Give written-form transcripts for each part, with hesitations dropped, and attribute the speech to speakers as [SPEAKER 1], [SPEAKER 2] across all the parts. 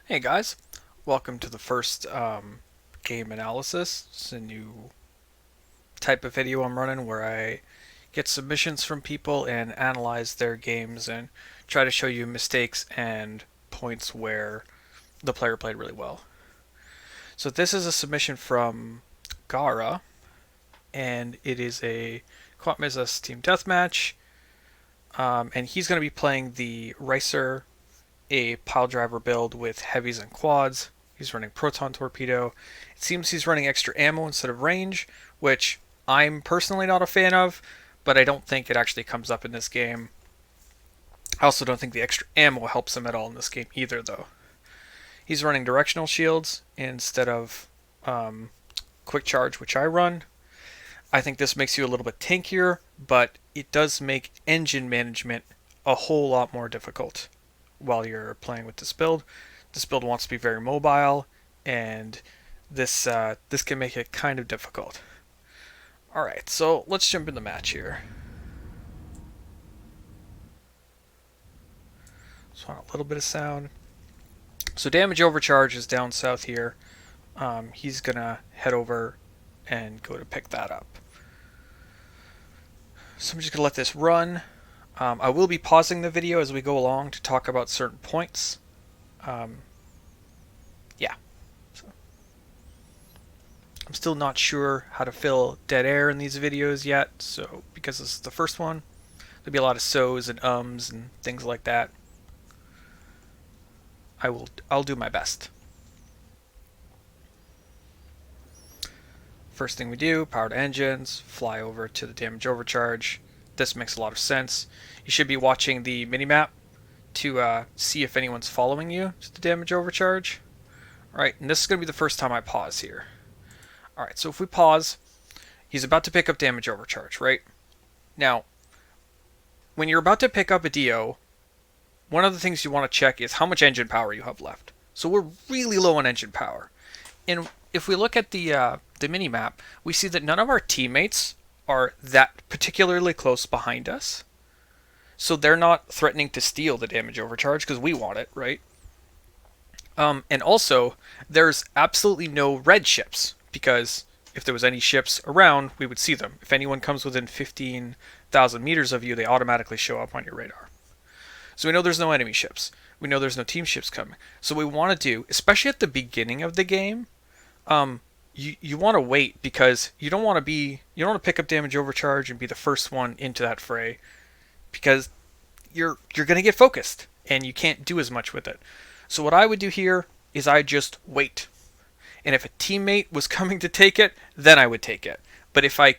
[SPEAKER 1] Hey guys, welcome to the first game analysis. It's a new type of video I'm running where I get submissions from people and analyze their games and try to show you mistakes and points where the player played really well. So this is a submission from Gaa'ra, and it is a Kuat Mesas Deathmatch, and he's going to be playing the Rycer, a pile driver build with heavies and quads. He's running proton torpedo. It seems he's running extra ammo instead of range, which I'm personally not a fan of, but I don't think it actually comes up in this game. I also don't think the extra ammo helps him at all in this game either, though. He's running directional shields instead of quick charge, which I run. I think this makes you a little bit tankier, but it does make engine management a whole lot more difficult while you're playing with this build. This build wants to be very mobile, and this can make it kind of difficult. All right, so let's jump in the match here. Just want a little bit of sound. So damage overcharge is down south here. He's gonna head over and go to pick that up. So I'm just gonna let this run. I will be pausing the video as we go along to talk about certain points. Yeah. So I'm still not sure how to fill dead air in these videos yet, so because this is the first one, there'll be a lot of so's and ums and things like that. I'll do my best. First thing we do, power to engines, fly over to the damage overcharge. This makes a lot of sense. You should be watching the minimap to see if anyone's following you to the damage overcharge. Alright, and this is going to be the first time I pause here. Alright, so if we pause, he's about to pick up damage overcharge, right? Now, when you're about to pick up a DO, one of the things you want to check is how much engine power you have left. So we're really low on engine power. And if we look at the minimap, we see that none of our teammates are that particularly close behind us. So they're not threatening to steal the damage overcharge because we want it, right? And also, there's absolutely no red ships because if there was any ships around, we would see them. If anyone comes within 15,000 meters of you, they automatically show up on your radar. So we know there's no enemy ships. We know there's no team ships coming. So what we want to do, especially at the beginning of the game, you want to wait because you don't want to pick up damage overcharge and be the first one into that fray because you're going to get focused and you can't do as much with it. So what I would do here is I just wait. And if a teammate was coming to take it, then I would take it. But if I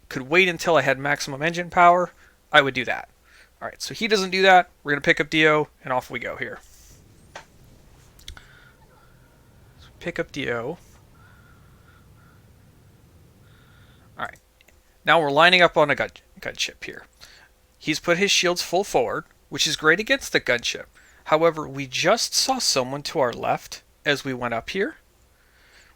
[SPEAKER 1] could wait until I had maximum engine power, I would do that. Alright, so he doesn't do that. We're going to pick up DO, and off we go here. So pick up DO. Alright, now we're lining up on a gunship here. He's put his shields full forward, which is great against the gunship. However, we just saw someone to our left as we went up here,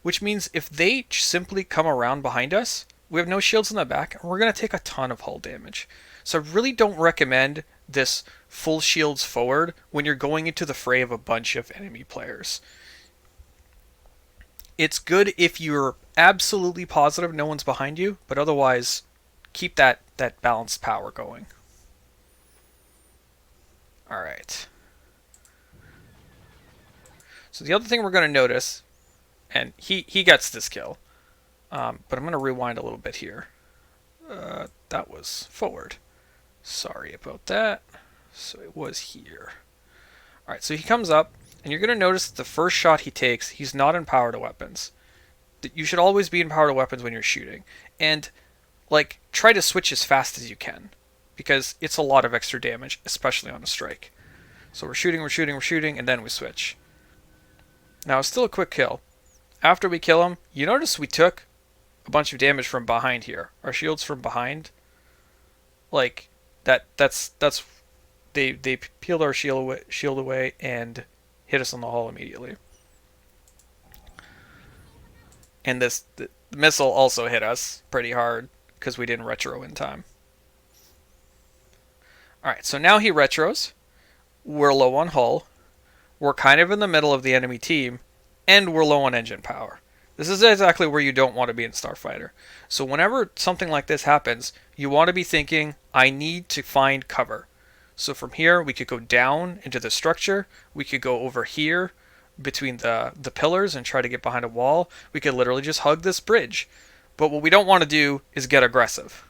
[SPEAKER 1] which means if they simply come around behind us, we have no shields in the back, and we're going to take a ton of hull damage. So I really don't recommend this full shields forward when you're going into the fray of a bunch of enemy players. It's good if you're absolutely positive no one's behind you, but otherwise, keep that balanced power going. Alright. So the other thing we're going to notice, and he gets this kill, but I'm going to rewind a little bit here. That was forward. Sorry about that. So it was here. Alright, so he comes up, and you're going to notice the first shot he takes, he's not in power to weapons. You should always be in power to weapons when you're shooting. And, like, try to switch as fast as you can, because it's a lot of extra damage, especially on a strike. So we're shooting, and then we switch. Now, it's still a quick kill. After we kill him, you notice we took a bunch of damage from behind here. Our shields from behind, like, that's they peeled our shield away and hit us on the hull immediately. And the missile also hit us pretty hard because we didn't retro in time. Alright, so now he retros. We're low on hull. we're kind of in the middle of the enemy team, and we're low on engine power. This is exactly where you don't want to be in Starfighter. So whenever something like this happens, you want to be thinking, I need to find cover. So from here, we could go down into the structure. We could go over here between the pillars and try to get behind a wall. We could literally just hug this bridge. But what we don't want to do is get aggressive.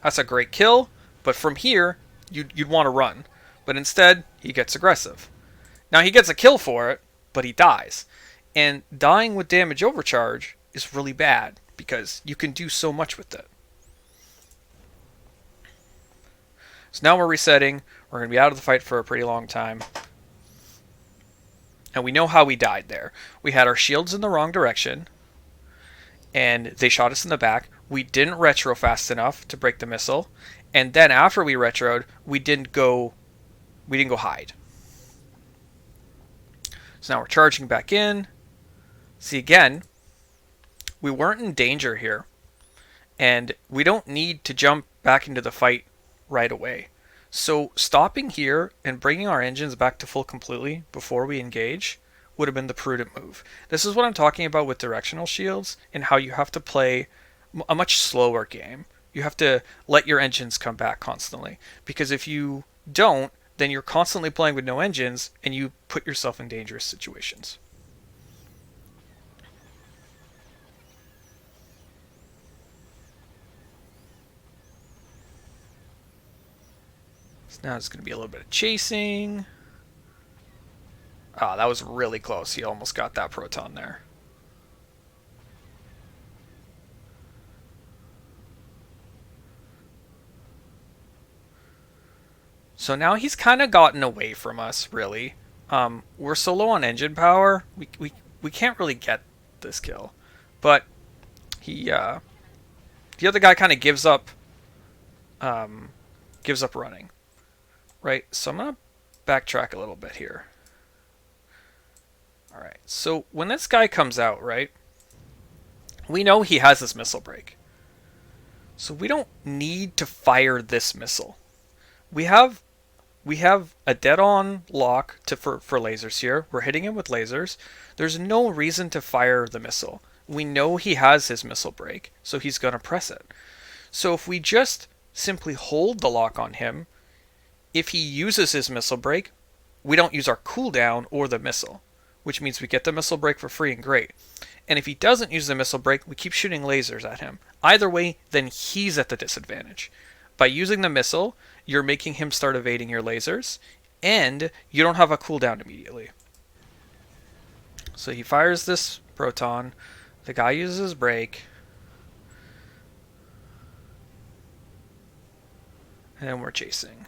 [SPEAKER 1] That's a great kill, but from here, you'd want to run. But instead, he gets aggressive. Now he gets a kill for it, but he dies. And dying with damage overcharge is really bad, because you can do so much with it. So now we're resetting. We're going to be out of the fight for a pretty long time. And we know how we died there. We had our shields in the wrong direction, and they shot us in the back. We didn't retro fast enough to break the missile. And then after we retroed, we didn't go hide. So now we're charging back in. See, again, we weren't in danger here. And we don't need to jump back into the fight right away. So stopping here and bringing our engines back to full completely before we engage would have been the prudent move. This is what I'm talking about with directional shields and how you have to play a much slower game. You have to let your engines come back constantly. Because if you don't, then you're constantly playing with no engines and you put yourself in dangerous situations. So now it's going to be a little bit of chasing. Ah, that was really close. He almost got that proton there. So now he's kind of gotten away from us, really. We're so low on engine power, we can't really get this kill. But the other guy kind of gives up running. Right, so I'm going to backtrack a little bit here. Alright, so when this guy comes out, right, we know he has this missile break. So we don't need to fire this missile. We have a dead-on lock for lasers here. We're hitting him with lasers. There's no reason to fire the missile. We know he has his missile break, so he's going to press it. So if we just simply hold the lock on him, if he uses his missile break, we don't use our cooldown or the missile, which means we get the missile break for free and great. And if he doesn't use the missile break, we keep shooting lasers at him. Either way, then he's at the disadvantage. By using the missile, you're making him start evading your lasers, and you don't have a cooldown immediately. So he fires this proton. The guy uses his break. And we're chasing.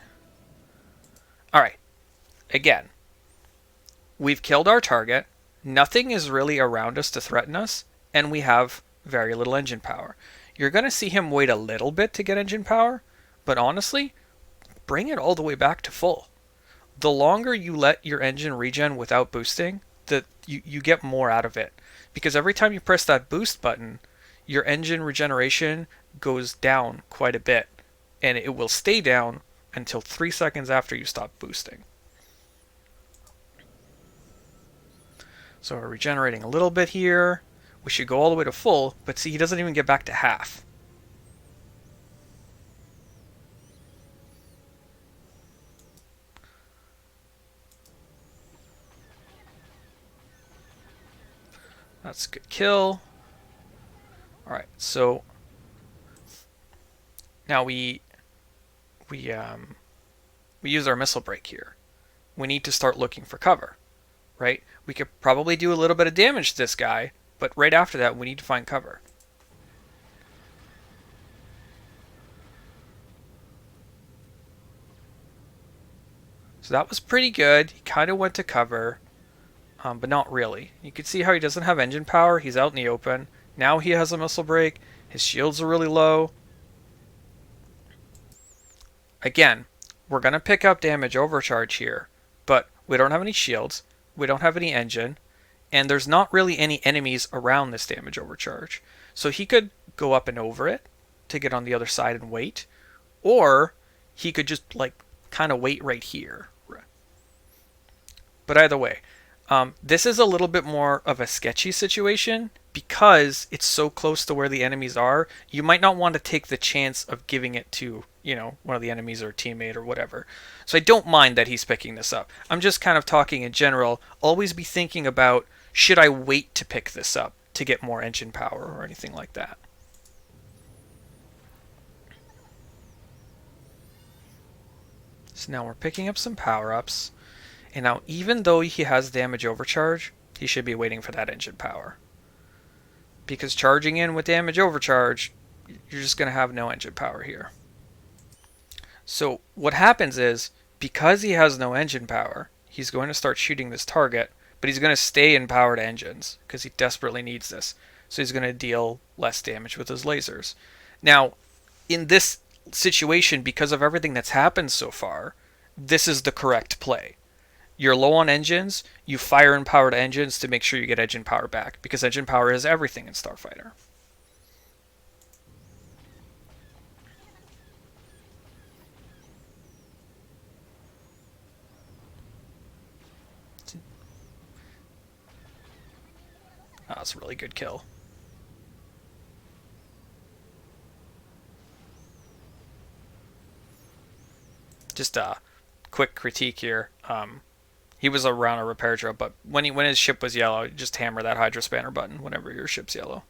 [SPEAKER 1] Alright. Again. We've killed our target. Nothing is really around us to threaten us, and we have very little engine power. You're going to see him wait a little bit to get engine power, but honestly, bring it all the way back to full. The longer you let your engine regen without boosting, you get more out of it. Because every time you press that boost button, your engine regeneration goes down quite a bit. And it will stay down until 3 seconds after you stop boosting. So we're regenerating a little bit here. We should go all the way to full, but see, he doesn't even get back to half. That's a good kill. Alright, so now we use our missile break here. We need to start looking for cover, right? We could probably do a little bit of damage to this guy, but right after that, we need to find cover. So that was pretty good. He kind of went to cover, but not really. You can see how he doesn't have engine power. He's out in the open. Now he has a missile break. His shields are really low. Again, we're going to pick up damage overcharge here, but we don't have any shields. We don't have any engine, and there's not really any enemies around this damage overcharge. So he could go up and over it to get on the other side and wait, or he could just like kind of wait right here. But either way, this is a little bit more of a sketchy situation because it's so close to where the enemies are. You might not want to take the chance of giving it to, one of the enemies or a teammate or whatever. So I don't mind that he's picking this up. I'm just kind of talking in general. Always be thinking about, should I wait to pick this up to get more engine power or anything like that. So now we're picking up some power-ups. And now, even though he has damage overcharge, he should be waiting for that engine power. Because charging in with damage overcharge, you're just going to have no engine power here. So what happens is, because he has no engine power, he's going to start shooting this target, but he's going to stay in powered engines, because he desperately needs this. So he's going to deal less damage with his lasers. Now, in this situation, because of everything that's happened so far, this is the correct play. You're low on engines, you fire in powered engines to make sure you get engine power back, because engine power is everything in Starfighter. Oh, that's a really good kill. Just a quick critique here. He was around a repair drill, but when his ship was yellow, just hammer that Hydra Spanner button whenever your ship's yellow.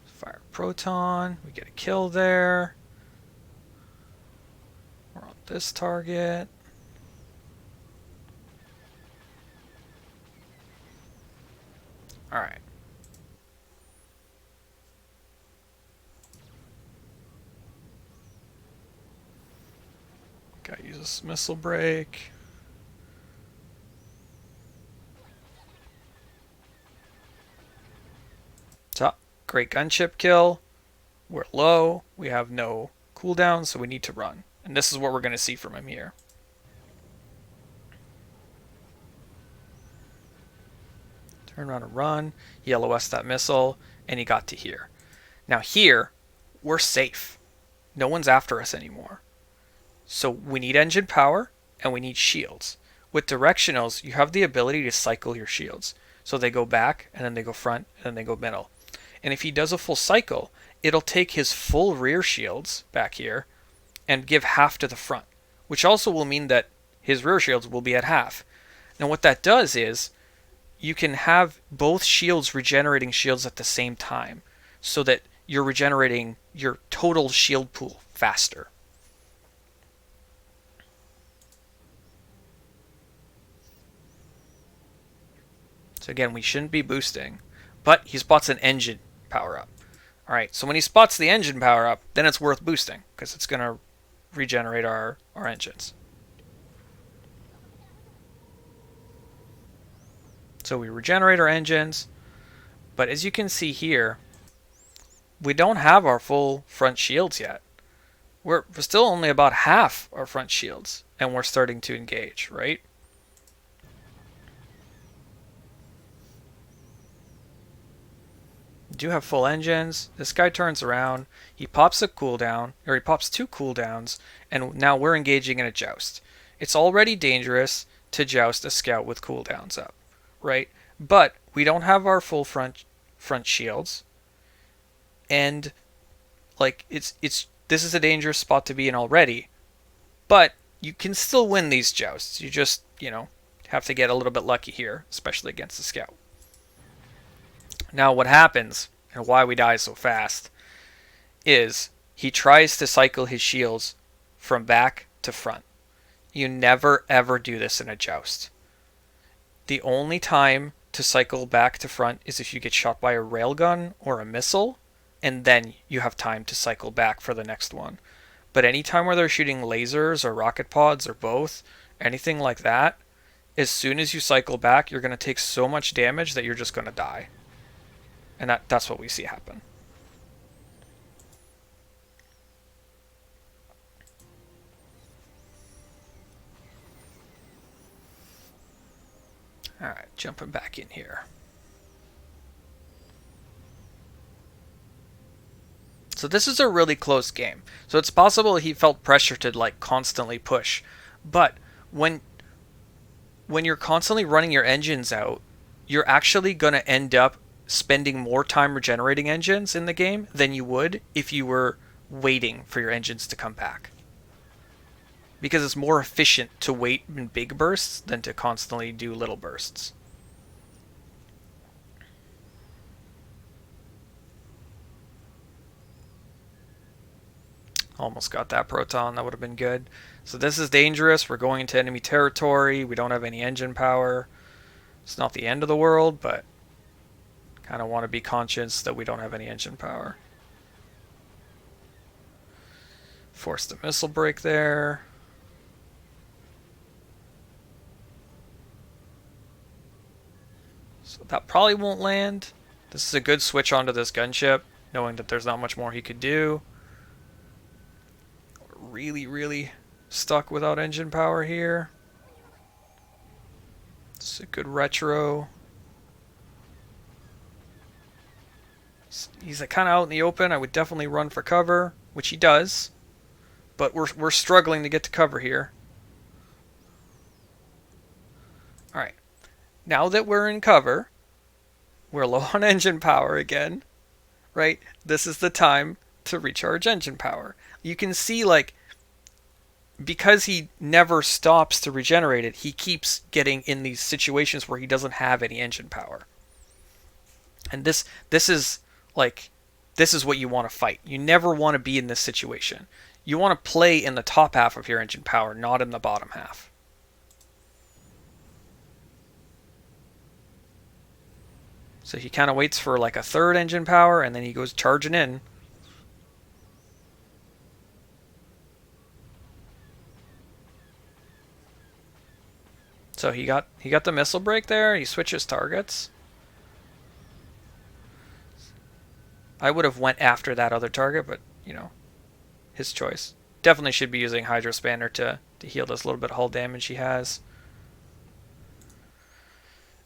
[SPEAKER 1] Fire Proton. We get a kill there. We're on this target. Alright. Gotta use this missile break. So, great gunship kill. We're low. We have no cooldown, so we need to run. And this is what we're going to see from him here. Turn around and run. He LOS'd that missile, and he got to here. Now here, we're safe. No one's after us anymore. So we need engine power, and we need shields. With directionals, you have the ability to cycle your shields. So they go back, and then they go front, and then they go middle. And if he does a full cycle, it'll take his full rear shields back here and give half to the front, which also will mean that his rear shields will be at half. Now what that does is you can have both shields regenerating shields at the same time so that you're regenerating your total shield pool faster. So again, we shouldn't be boosting, but he spots an engine power up. Alright, so when he spots the engine power up, then it's worth boosting, because it's going to regenerate our engines. So we regenerate our engines, but as you can see here, we don't have our full front shields yet. We're still only about half our front shields, and we're starting to engage, right? Do have full engines. This guy turns around, he pops a cooldown, or he pops 2 cooldowns, and now we're engaging in a joust. It's already dangerous to joust a scout with cooldowns up, right? But we don't have our full front shields, and like this is a dangerous spot to be in already. But you can still win these jousts. You just have to get a little bit lucky here, especially against the scout. Now what happens, and why we die so fast, is he tries to cycle his shields from back to front. You never ever do this in a joust. The only time to cycle back to front is if you get shot by a railgun or a missile, and then you have time to cycle back for the next one. But anytime where they're shooting lasers or rocket pods or both, anything like that, as soon as you cycle back, you're going to take so much damage that you're just going to die. And that's what we see happen. Alright, jumping back in here. So this is a really close game. So it's possible he felt pressure to like constantly push. But when you're constantly running your engines out, you're actually going to end up spending more time regenerating engines in the game than you would if you were waiting for your engines to come back. Because it's more efficient to wait in big bursts than to constantly do little bursts. Almost got that proton. That would have been good. So this is dangerous. We're going into enemy territory. We don't have any engine power. It's not the end of the world, but kind of want to be conscious that we don't have any engine power. Force the missile break there. So that probably won't land. This is a good switch onto this gunship, knowing that there's not much more he could do. Really, really stuck without engine power here. It's a good retro. He's kind of out in the open. I would definitely run for cover, which he does. But we're struggling to get to cover here. Alright. Now that we're in cover, we're low on engine power again. Right? This is the time to recharge engine power. You can see, like, because he never stops to regenerate it, he keeps getting in these situations where he doesn't have any engine power. And this is what you want to fight. You never want to be in this situation. You want to play in the top half of your engine power, not in the bottom half. So he kind of waits for like a third engine power, and then he goes charging in. So he got the missile break there. He switches targets. I would have went after that other target, but you know, his choice. Definitely should be using Hydro Spanner to heal this little bit of hull damage he has.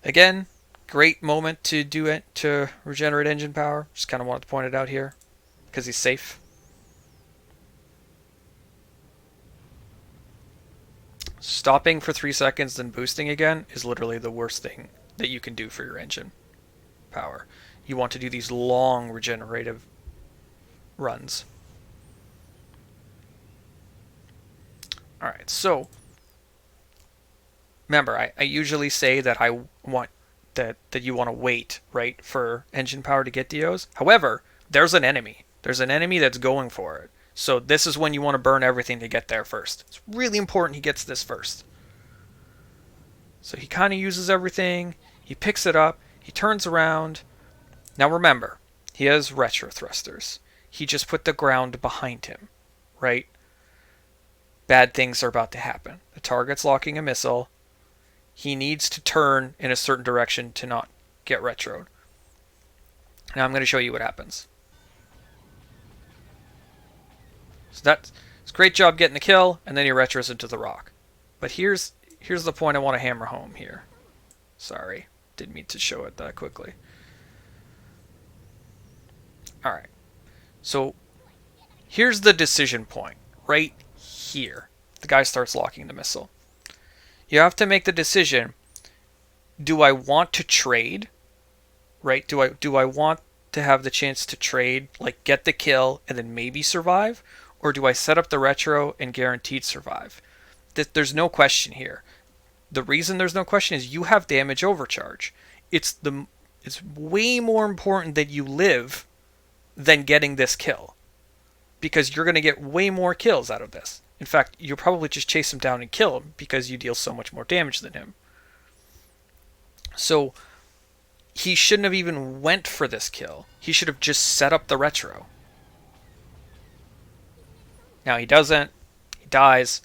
[SPEAKER 1] Again, great moment to do it, to regenerate engine power. Just kind of wanted to point it out here because he's safe. Stopping for 3 seconds then boosting again is literally the worst thing that you can do for your engine power. You want to do these long regenerative runs. Alright, so remember, I usually say that I want that you want to wait, right, for engine power to get DOs. However, there's an enemy. There's an enemy that's going for it. So this is when you want to burn everything to get there first. It's really important he gets this first. So he kind of uses everything. He picks it up. He turns around. Now remember, he has retro thrusters. He just put the ground behind him, right? Bad things are about to happen. The target's locking a missile. He needs to turn in a certain direction to not get retroed. Now I'm going to show you what happens. So that's a great job getting the kill, and then he retros into the rock. But here's the point I want to hammer home here. Sorry, didn't mean to show it that quickly. Alright, so here's the decision point, right here. The guy starts locking the missile. You have to make the decision, do I want to trade, right? Do I want to have the chance to trade, like get the kill and then maybe survive? Or do I set up the retro and guaranteed survive? There's no question here. The reason there's no question is you have damage overcharge. It's way more important that you live than getting this kill. Because you're going to get way more kills out of this. In fact, you'll probably just chase him down and kill him because you deal so much more damage than him. So he shouldn't have even went for this kill. He should have just set up the retro. Now he doesn't. He dies.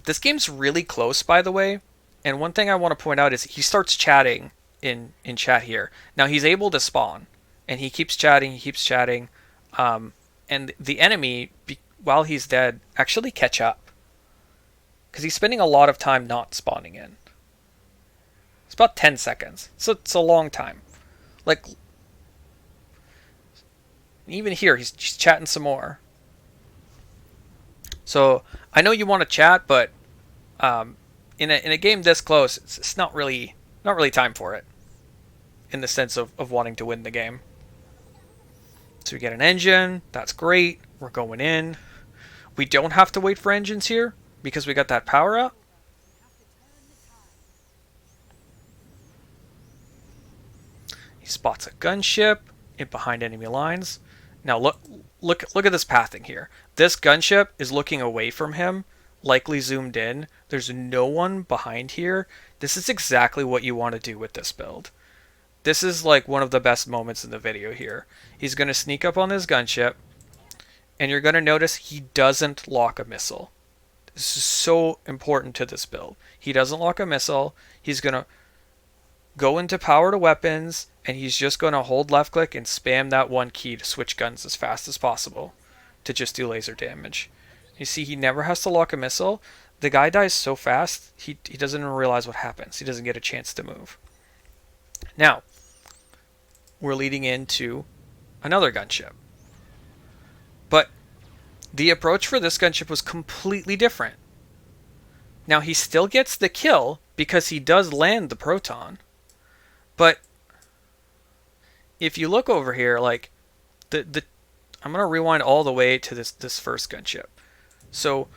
[SPEAKER 1] This game's really close, by the way. And one thing I want to point out is he starts chatting in chat here. Now he's able to spawn. And he keeps chatting, and the enemy, while he's dead, actually catch up. Because he's spending a lot of time not spawning in. It's about 10 seconds. So it's a long time. Like, And even here, he's chatting some more. So I know you want to chat, but in a game this close, it's not really time for it. In the sense of wanting to win the game. So we get an engine. That's great. We're going in. We don't have to wait for engines here because we got that power up. He spots a gunship in behind enemy lines. Now look at this pathing here. This gunship is looking away from him, likely zoomed in. There's no one behind here. This is exactly what you want to do with this build. This is like one of the best moments in the video here. He's going to sneak up on this gunship, and you're going to notice he doesn't lock a missile. This is so important to this build. He doesn't lock a missile. He's going to go into power to weapons, and he's just going to hold left click and spam that one key to switch guns as fast as possible to just do laser damage. You see, he never has to lock a missile. The guy dies so fast, he doesn't even realize what happens. He doesn't get a chance to move. Now, we're leading into another gunship. But the approach for this gunship was completely different. Now, he still gets the kill because he does land the proton. But if you look over here, like I'm going to rewind all the way to this first gunship. So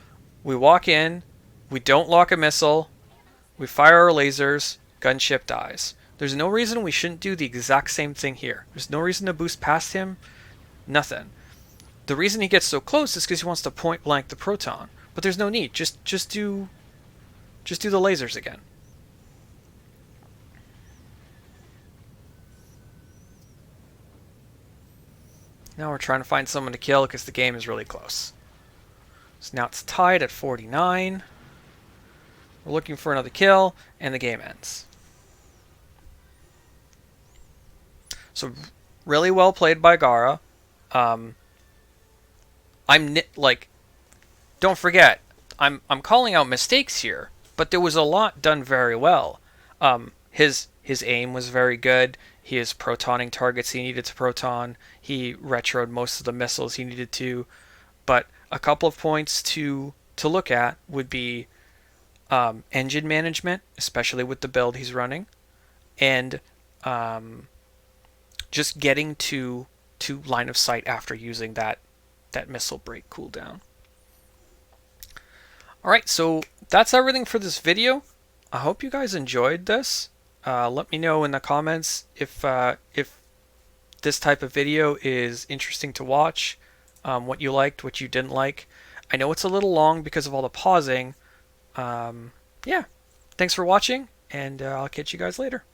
[SPEAKER 1] we walk in, we don't lock a missile, we fire our lasers, gunship dies. There's no reason we shouldn't do the exact same thing here. There's no reason to boost past him. Nothing. The reason he gets so close is because he wants to point blank the proton. But there's no need. Just do the lasers again. Now we're trying to find someone to kill because the game is really close. So now it's tied at 49. We're looking for another kill, and the game ends. So really well played by Gaa'ra. Don't forget, I'm calling out mistakes here, but there was a lot done very well. His aim was very good. He is protoning targets he needed to proton. He retroed most of the missiles he needed to. But a couple of points to look at would be engine management, especially with the build he's running, and just getting to line of sight after using that missile break cooldown. Alright, so that's everything for this video. I hope you guys enjoyed this. Let me know in the comments if this type of video is interesting to watch, what you liked, what you didn't like. I know it's a little long because of all the pausing. Yeah, thanks for watching, and I'll catch you guys later.